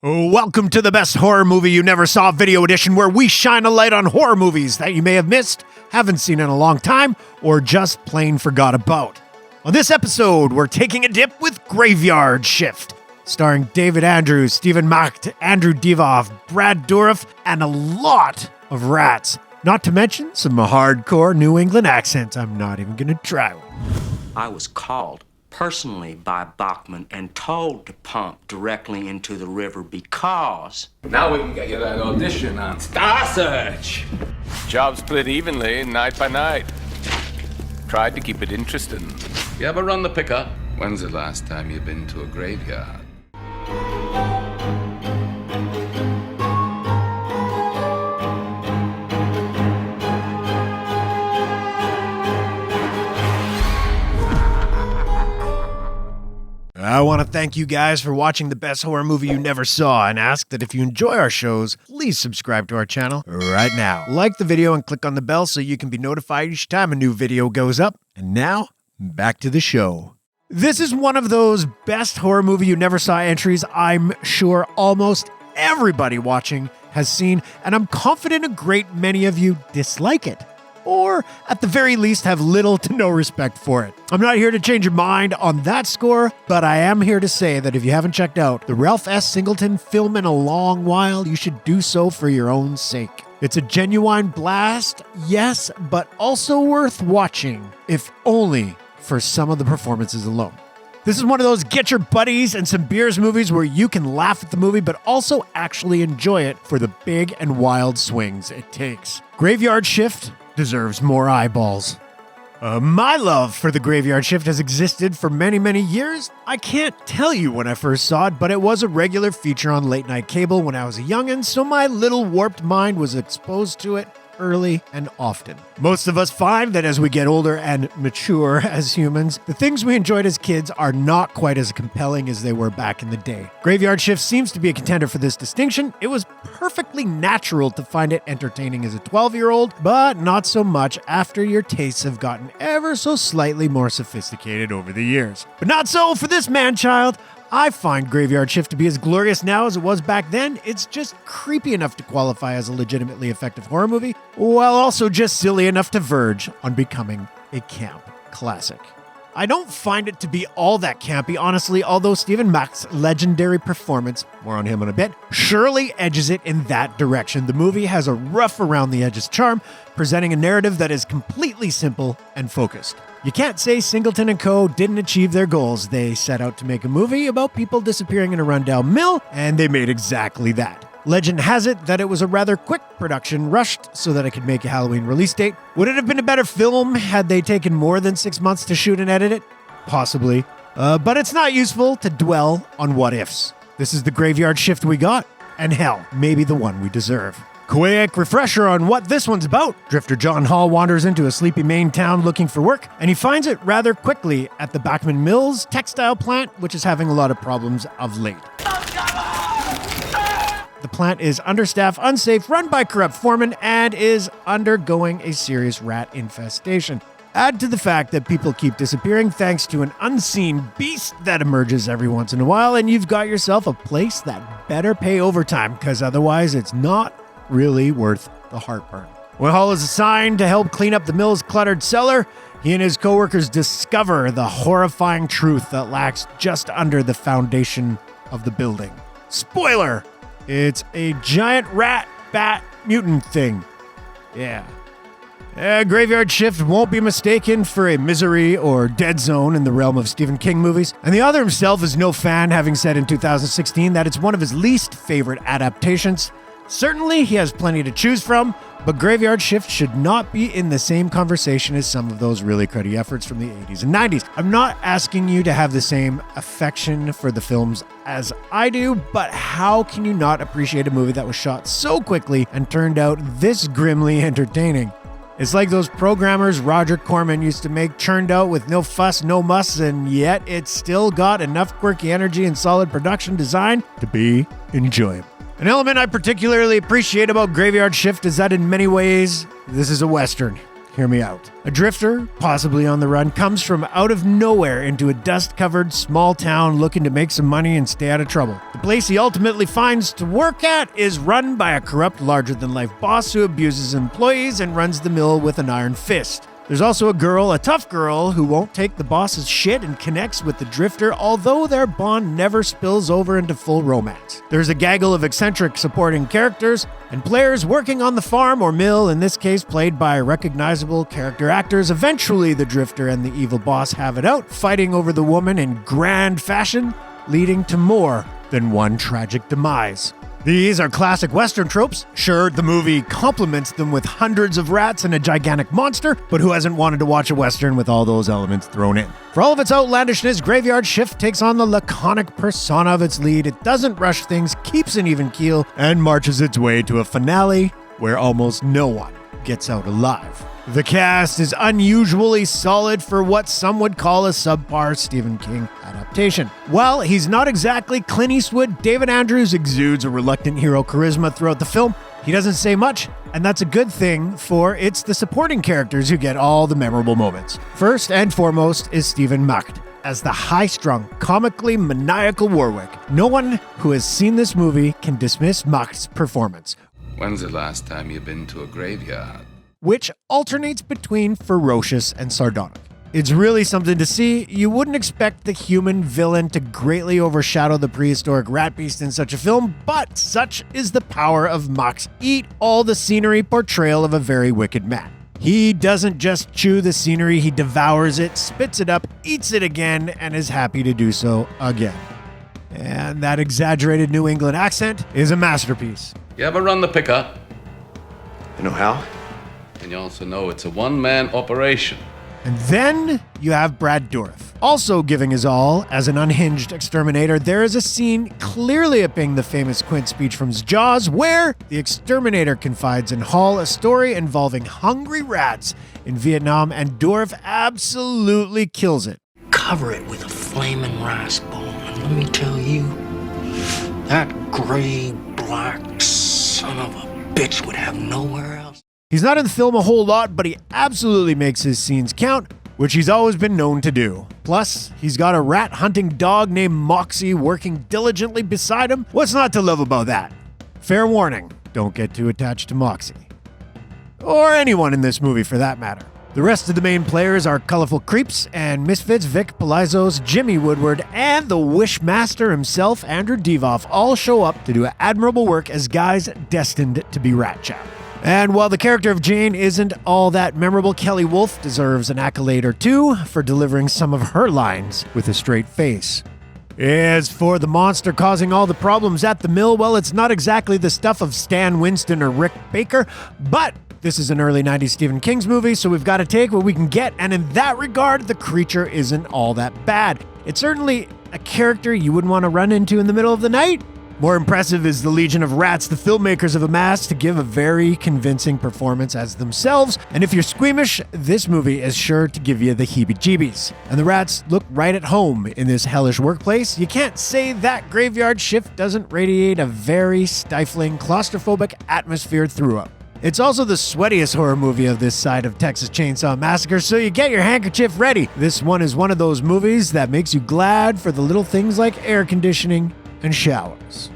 Welcome to the best horror movie you never saw video edition, where we shine a light on horror movies that you may have missed, haven't seen in a long time, or just plain forgot about. On this episode, we're taking a dip with Graveyard Shift, starring David Andrews, Stephen Macht, Andrew Divoff, Brad Dourif, and a lot of rats. Not to mention some hardcore New England accents I'm not even gonna try. I was called personally by Bachman and told to pump directly into the river because... Now we can get you that audition on Star Search. Job split evenly, night by night. Tried to keep it interesting. You ever run the pickup? When's the last time you've been to a graveyard? I want to thank you guys for watching the best horror movie you never saw, and ask that if you enjoy our shows, please subscribe to our channel right now. Like the video and click on the bell so you can be notified each time a new video goes up. And now, back to the show. This is one of those best horror movie you never saw entries I'm sure almost everybody watching has seen, and I'm confident a great many of you dislike it, or at the very least have little to no respect for it. I'm not here to change your mind on that score, but I am here to say that if you haven't checked out the Ralph S. Singleton film in a long while, you should do so for your own sake. It's a genuine blast, yes, but also worth watching, if only for some of the performances alone. This is one of those get your buddies and some beers movies where you can laugh at the movie, but also actually enjoy it for the big and wild swings it takes. Graveyard Shift deserves more eyeballs. My love for the Graveyard Shift has existed for many, many years. I can't tell you when I first saw it, but it was a regular feature on late night cable when I was a youngin', so my little warped mind was exposed to it early and often. Most of us find that as we get older and mature as humans, the things we enjoyed as kids are not quite as compelling as they were back in the day. Graveyard Shift seems to be a contender for this distinction. It was perfectly natural to find it entertaining as a 12-year-old, but not so much after your tastes have gotten ever so slightly more sophisticated over the years. But not so for this man-child. I find Graveyard Shift to be as glorious now as it was back then. It's just creepy enough to qualify as a legitimately effective horror movie, while also just silly enough to verge on becoming a camp classic. I don't find it to be all that campy, honestly, although Stephen Macht's legendary performance, more on him in a bit, surely edges it in that direction. The movie has a rough around the edges charm, presenting a narrative that is completely simple and focused. You can't say Singleton and co. didn't achieve their goals. They set out to make a movie about people disappearing in a rundown mill, and they made exactly that. Legend has it that it was a rather quick production, rushed so that it could make a Halloween release date. Would it have been a better film had they taken more than 6 months to shoot and edit it? Possibly. But it's not useful to dwell on what ifs. This is the Graveyard Shift we got, and hell, maybe the one we deserve. Quick refresher on what this one's about. Drifter John Hall wanders into a sleepy Maine town looking for work, and he finds it rather quickly at the Bachman Mills textile plant, which is having a lot of problems of late. The plant is understaffed, unsafe, run by corrupt foremen, and is undergoing a serious rat infestation. Add to the fact that people keep disappearing thanks to an unseen beast that emerges every once in a while, and you've got yourself a place that better pay overtime, because otherwise it's not really worth the heartburn. When Hall is assigned to help clean up the mill's cluttered cellar, he and his co-workers discover the horrifying truth that lacks just under the foundation of the building. Spoiler! It's a giant rat bat mutant thing. Yeah. Graveyard Shift won't be mistaken for a Misery or Dead Zone in the realm of Stephen King movies, and the author himself is no fan, having said in 2016 that it's one of his least favorite adaptations. Certainly, he has plenty to choose from, but Graveyard Shift should not be in the same conversation as some of those really cruddy efforts from the 80s and 90s. I'm not asking you to have the same affection for the films as I do, but how can you not appreciate a movie that was shot so quickly and turned out this grimly entertaining? It's like those programmers Roger Corman used to make, churned out with no fuss, no muss, and yet it's still got enough quirky energy and solid production design to be enjoyable. An element I particularly appreciate about Graveyard Shift is that in many ways, this is a Western. Hear me out. A drifter, possibly on the run, comes from out of nowhere into a dust-covered small town looking to make some money and stay out of trouble. The place he ultimately finds to work at is run by a corrupt, larger-than-life boss who abuses employees and runs the mill with an iron fist. There's also a girl, a tough girl, who won't take the boss's shit and connects with the drifter, although their bond never spills over into full romance. There's a gaggle of eccentric supporting characters, and players working on the farm or mill, in this case played by recognizable character actors. Eventually, the drifter and the evil boss have it out, fighting over the woman in grand fashion, leading to more than one tragic demise. These are classic Western tropes. Sure, the movie complements them with hundreds of rats and a gigantic monster, but who hasn't wanted to watch a Western with all those elements thrown in? For all of its outlandishness, Graveyard Shift takes on the laconic persona of its lead. It doesn't rush things, keeps an even keel, and marches its way to a finale where almost no one gets out alive. The cast is unusually solid for what some would call a subpar Stephen King adaptation. While he's not exactly Clint Eastwood, David Andrews exudes a reluctant hero charisma throughout the film. He doesn't say much, and that's a good thing, for it's the supporting characters who get all the memorable moments. First and foremost is Stephen Macht as the high-strung, comically maniacal Warwick. No one who has seen this movie can dismiss Macht's performance. When's the last time you've been to a graveyard? Which alternates between ferocious and sardonic. It's really something to see. You wouldn't expect the human villain to greatly overshadow the prehistoric rat beast in such a film, but such is the power of Macht's eat all the scenery portrayal of a very wicked man. He doesn't just chew the scenery, he devours it, spits it up, eats it again, and is happy to do so again. And that exaggerated New England accent is a masterpiece. You ever run the pickup? You know how? And you also know it's a one-man operation. And then you have Brad Dourif, also giving his all as an unhinged exterminator. There is a scene clearly upping the famous Quint speech from Jaws, where the exterminator confides in Hall a story involving hungry rats in Vietnam, and Dourif absolutely kills it. Cover it with a flaming rice bowl, and let me tell you, that gray, black son of a bitch would have nowhere else. He's not in the film a whole lot, but he absolutely makes his scenes count, which he's always been known to do. Plus, he's got a rat-hunting dog named Moxie working diligently beside him. What's not to love about that? Fair warning, don't get too attached to Moxie. Or anyone in this movie, for that matter. The rest of the main players are colorful creeps and misfits Vic Palazzos, Jimmy Woodward, and the Wishmaster himself, Andrew Divoff, all show up to do admirable work as guys destined to be rat chow. And while the character of Jane isn't all that memorable, Kelly Wolfe deserves an accolade or two for delivering some of her lines with a straight face. As for the monster causing all the problems at the mill, well, it's not exactly the stuff of Stan Winston or Rick Baker, but this is an early 90s Stephen King's movie, so we've got to take what we can get, and in that regard, the creature isn't all that bad. It's certainly a character you wouldn't want to run into in the middle of the night. More impressive is the legion of rats the filmmakers have amassed to give a very convincing performance as themselves, and if you're squeamish, this movie is sure to give you the heebie-jeebies. And the rats look right at home in this hellish workplace. You can't say that Graveyard Shift doesn't radiate a very stifling, claustrophobic atmosphere throughout. It's also the sweatiest horror movie of this side of Texas Chainsaw Massacre, so you get your handkerchief ready. This one is one of those movies that makes you glad for the little things like air conditioning and showers.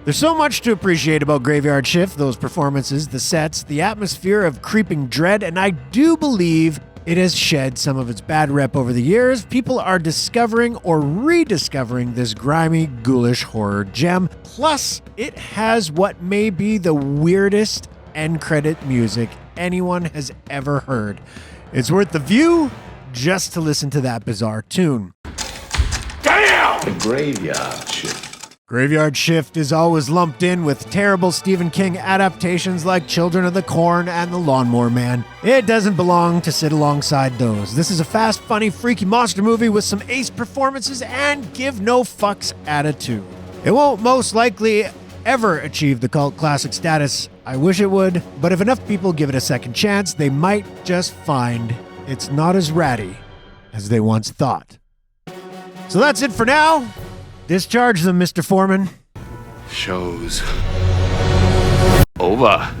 There's so much to appreciate about Graveyard Shift, those performances, the sets, the atmosphere of creeping dread, and I do believe it has shed some of its bad rep over the years. People are discovering or rediscovering this grimy, ghoulish horror gem. Plus, it has what may be the weirdest end credit music anyone has ever heard. It's worth the view just to listen to that bizarre tune. Damn! The Graveyard Shift. Graveyard Shift is always lumped in with terrible Stephen King adaptations like Children of the Corn and The Lawnmower Man. It doesn't belong to sit alongside those. This is a fast, funny, freaky monster movie with some ace performances and give no fucks attitude. It won't most likely ever achieve the cult classic status. I wish it would, but if enough people give it a second chance, they might just find it's not as ratty as they once thought. So that's it for now. Discharge them, Mr. Foreman. Show's over.